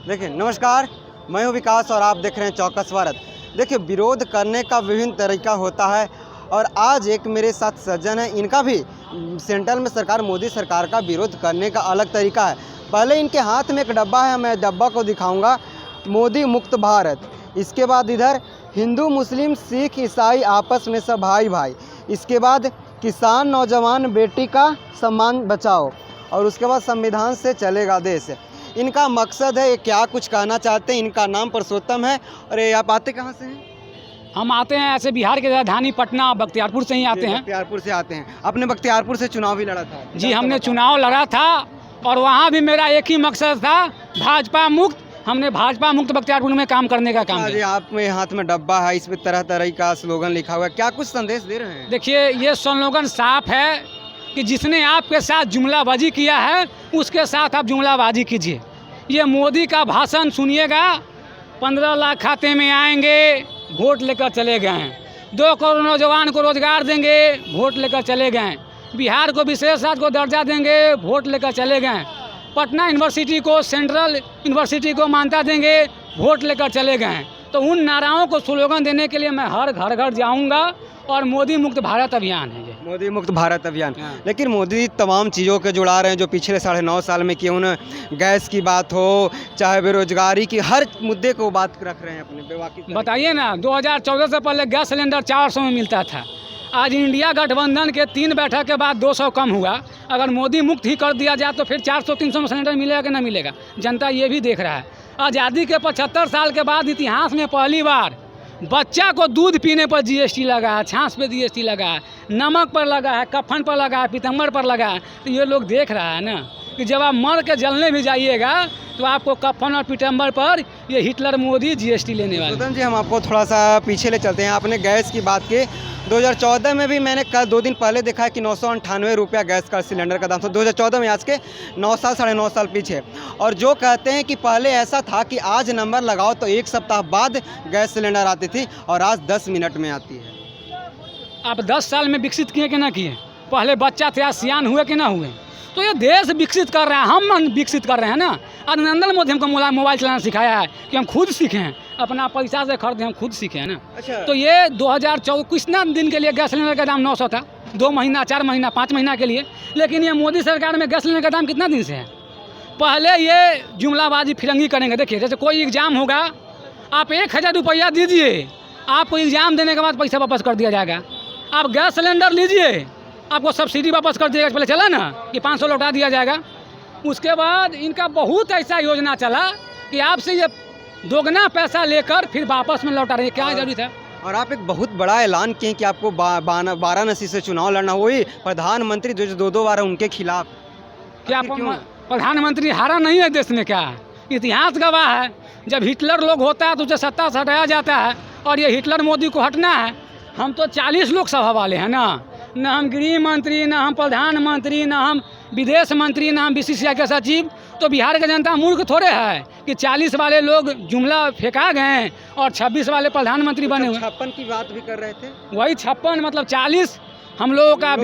देखिए नमस्कार, मैं हूं विकास और आप देख रहे हैं चौकस भारत। देखिए विरोध करने का विभिन्न तरीका होता है और आज एक मेरे साथ सज्जन है, इनका भी सेंट्रल में सरकार मोदी सरकार का विरोध करने का अलग तरीका है। पहले इनके हाथ में एक डब्बा है, मैं डब्बा को दिखाऊंगा, मोदी मुक्त भारत। इसके बाद इधर हिंदू मुस्लिम सिख ईसाई आपस में सब भाई भाई। इसके बाद किसान नौजवान बेटी का सम्मान बचाओ और उसके बाद संविधान से चलेगा देश। इनका मकसद है, ये क्या कुछ कहना चाहते हैं। इनका नाम पुरुषोत्तम है। और ये आप आते कहाँ से हैं? हम आते हैं ऐसे बिहार के राजधानी पटना बख्तियारपुर से ही आते हैं। बख्तियारपुर से आते हैं। आपने बख्तियारपुर से चुनाव भी लड़ा था? जी, हमने चुनाव लड़ा था और वहाँ भी मेरा एक ही मकसद था, भाजपा मुक्त। हमने भाजपा मुक्त बख्तियारपुर में काम करने का काम किया। आप में हाथ में डब्बा है, इस पे तरह तरह का स्लोगन लिखा हुआ है, क्या कुछ संदेश दे रहे हैं? देखिए, ये स्लोगन साफ है कि जिसने आपके साथ जुमलाबाजी किया है उसके साथ आप जुमलाबाजी कीजिए। ये मोदी का भाषण सुनिएगा, 15 लाख खाते में आएंगे, वोट लेकर चले गए हैं। 2 करोड़ नौजवान को रोजगार देंगे, वोट लेकर चले गए। बिहार को विशेष राज्य को दर्जा देंगे, वोट लेकर चले गए। पटना यूनिवर्सिटी को सेंट्रल यूनिवर्सिटी को मान्यता देंगे, वोट लेकर चले गए। तो उन नाराओं को स्लोगन देने के लिए मैं हर घर घर जाऊंगा और मोदी मुक्त भारत अभियान है ये। मोदी मुक्त भारत अभियान। लेकिन मोदी तमाम चीज़ों के जुड़ा रहे हैं जो पिछले 9.5 साल में किए। उन्हें गैस की बात हो, चाहे बेरोजगारी की, हर मुद्दे को बात रख रहे हैं अपने बेवाकी। बताइए ना, 2014 से पहले गैस सिलेंडर 400 में मिलता था। आज इंडिया गठबंधन के 3 बैठक के बाद 200 कम हुआ। अगर मोदी मुक्त ही कर दिया जाए तो फिर 400-300 में सिलेंडर मिलेगा कि नहीं मिलेगा, जनता ये भी देख रहा है। आज़ादी के 75 साल के बाद इतिहास में पहली बार बच्चा को दूध पीने पर जीएसटी लगा है, छाछ पे जीएसटी लगा है, नमक पर लगा है, कफन पर लगा है, पीतम्बर पर लगा है। तो ये लोग देख रहा है ना कि जब आप मर के जलने भी जाइएगा तो आपको कफन और पीतम्बर पर ये हिटलर मोदी जीएसटी लेने वाले। जी, हम आपको थोड़ा सा पीछे ले चलते हैं। आपने गैस की बात की, 2014 में भी मैंने कल 2 दिन पहले देखा है कि 998 रुपया गैस का सिलेंडर का दाम था 2014 में, आज के 9 साल 9.5 साल पीछे। और जो कहते हैं कि पहले ऐसा था कि आज नंबर लगाओ तो 1 सप्ताह बाद गैस सिलेंडर आती थी और आज 10 मिनट में आती है। आप 10 साल में विकसित किए कि ना किए? पहले बच्चा थे, आज सियान हुए कि ना हुए? तो ये देश विकसित कर रहा है, हम विकसित कर रहे हैं ना। आज नरेंद्र मोदी हमको मोबाइल चलाना सिखाया है कि हम खुद सीखे हैं, अपना पैसा से खरीदे, हम खुद सीखे हैं ना। अच्छा। तो ये 2014 कितना दिन के लिए गैस सिलेंडर का दाम 900 था, 2 महीना, 4 महीना, 5 महीना के लिए। लेकिन ये मोदी सरकार में गैस सिलेंडर का दाम कितना दिन से है? पहले ये जुमलाबाजी फिरंगी करेंगे। देखिए, जैसे कोई एग्ज़ाम होगा, आप 1000 रुपया दीजिए, आपको एग्ज़ाम देने के बाद पैसा वापस कर दिया जाएगा। आप गैस सिलेंडर लीजिए, आपको सब्सिडी वापस कर दिया। पहले चला ना कि 500 लौटा दिया जाएगा। उसके बाद इनका बहुत ऐसा योजना चला कि आपसे ये दोगुना पैसा लेकर फिर वापस में लौटा रहे हैं। क्या जरूरी था? और आप एक बहुत बड़ा ऐलान किए कि आपको वाराणसी से चुनाव लड़ना, वही प्रधानमंत्री जो 2 बार उनके खिलाफ। क्या प्रधानमंत्री हारा नहीं है देश में? क्या इतिहास गवाह है, जब हिटलर लोग होता है तो उसे सत्ता से हटाया जाता है और ये हिटलर मोदी को हटना है। हम तो 40 लोकसभा वाले हैं ना, न हम गृह मंत्री, न हम प्रधानमंत्री, न हम विदेश मंत्री, न हम बीसीसीआई के सचिव। तो बिहार की जनता मूर्ख थोड़े है कि 40 वाले लोग जुमला फेंका गए और 26 वाले प्रधानमंत्री बने हुए। 56 की बात भी कर रहे थे। वही 56 मतलब 40 हम लोगों का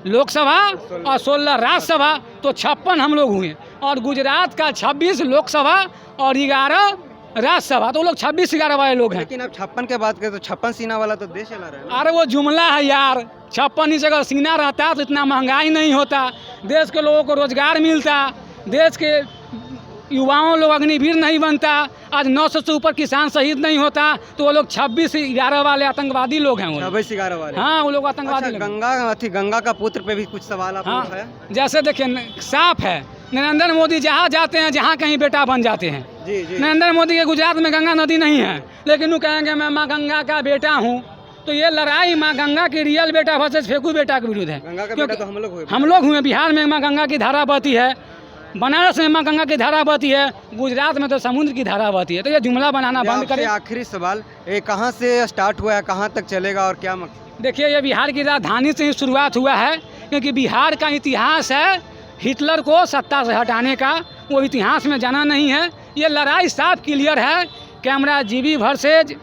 लोकसभा और 16 राज्यसभा, तो 56 हम लोग हुए। और गुजरात का 26 लोकसभा और 11 राज्यसभा, तो लोग 26-11 वाले लोग हैं। लेकिन अब 56 के बात करें तो 56 सीना वाला तो देश चला रहा है। अरे वो जुमला है यार, 56 इंच अगर सीना रहता तो इतना महंगाई नहीं होता, देश के लोगों को रोजगार मिलता, देश के युवाओं लोग अग्निवीर नहीं बनता, आज 900 से ऊपर किसान शहीद नहीं होता। तो वो लोग 26-11 वाले आतंकवादी लोग हैं। 26-11 वाले, हाँ, वो लोग आतंकवादी। गंगा का पुत्र पे भी कुछ सवाल आपने उठाया। जैसे देखिए, साफ है, नरेंद्र मोदी जहाँ जाते हैं, जहाँ कहीं बेटा बन जाते हैं। जी। नरेंद्र मोदी के गुजरात में गंगा नदी नहीं है, लेकिन वो कहेंगे मैं माँ गंगा का बेटा हूँ। तो ये लड़ाई माँ गंगा की रियल बेटा वर्सेस फेकू बेटा के विरुद्ध है। गंगा का बेटा तो हम लोग हुए। बिहार में माँ गंगा की धारा बहती है, बनारस में माँ गंगा की धारा बहती है, गुजरात में तो समुद्र की धारा बहती है। तो ये जुमला बनाना बंद करें। आखिरी सवाल, ये कहाँ से स्टार्ट हुआ है, कहाँ तक चलेगा और क्या मकसद? देखिए, ये बिहार की राजधानी से ही शुरुआत हुआ है, क्योंकि बिहार का इतिहास है हिटलर को सत्ता से हटाने का, वो इतिहास में जाना नहीं है। ये लड़ाई साफ क्लियर है, कैमरा जीबी वर्सेज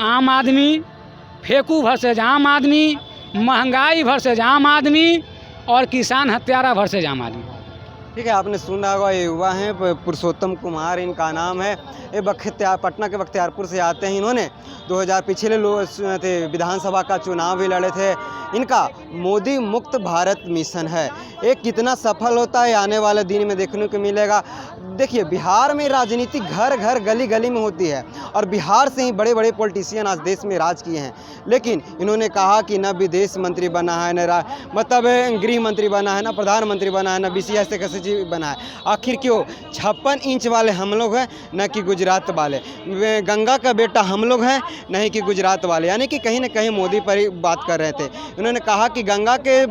आम आदमी, फेकू वर्सेज आम आदमी, महंगाई वर्सेज आम आदमी और किसान हत्यारा वर्सेज आम आदमी। ठीक है, आपने सुना होगा, ये युवा हैं पुरुषोत्तम कुमार इनका नाम है। ये पटना के बख्तियारपुर से आते हैं। इन्होंने 2000 पिछले थे विधानसभा का चुनाव भी लड़े थे। इनका मोदी मुक्त भारत मिशन है, ये कितना सफल होता है आने वाले दिन में देखने को मिलेगा। देखिए, बिहार में राजनीति घर घर गली गली में होती है और बिहार से ही बड़े बड़े पॉलिटिशियन आज देश में राज किए हैं। लेकिन इन्होंने कहा कि न विदेश मंत्री बना है, न मतलब गृह मंत्री बना है, न प्रधानमंत्री बना है, न BCS से सचिव बना है। आखिर क्यों? 56 इंच वाले हम लोग हैं, न कि गुजरात वाले। गंगा का बेटा हम लोग हैं, नहीं कि गुजरात वाले। यानी कि कहीं ना कहीं मोदी पर ही बात कर रहे थे। इन्होंने कहा कि गंगा के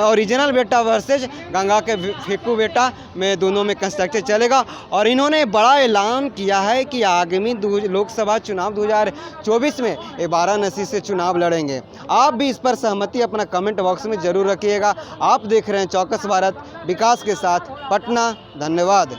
ओरिजिनल बेटा वर्सेज गंगा के फेंकू बेटा में दोनों में कंस्ट्रक्चर चलेगा। और इन्होंने बड़ा ऐलान किया है कि आगामी लोकसभा चुनाव 2024 में ये वाराणसी से चुनाव लड़ेंगे। आप भी इस पर सहमति अपना कमेंट बॉक्स में ज़रूर रखिएगा। आप देख रहे हैं चौकस भारत, विकास के साथ पटना। धन्यवाद।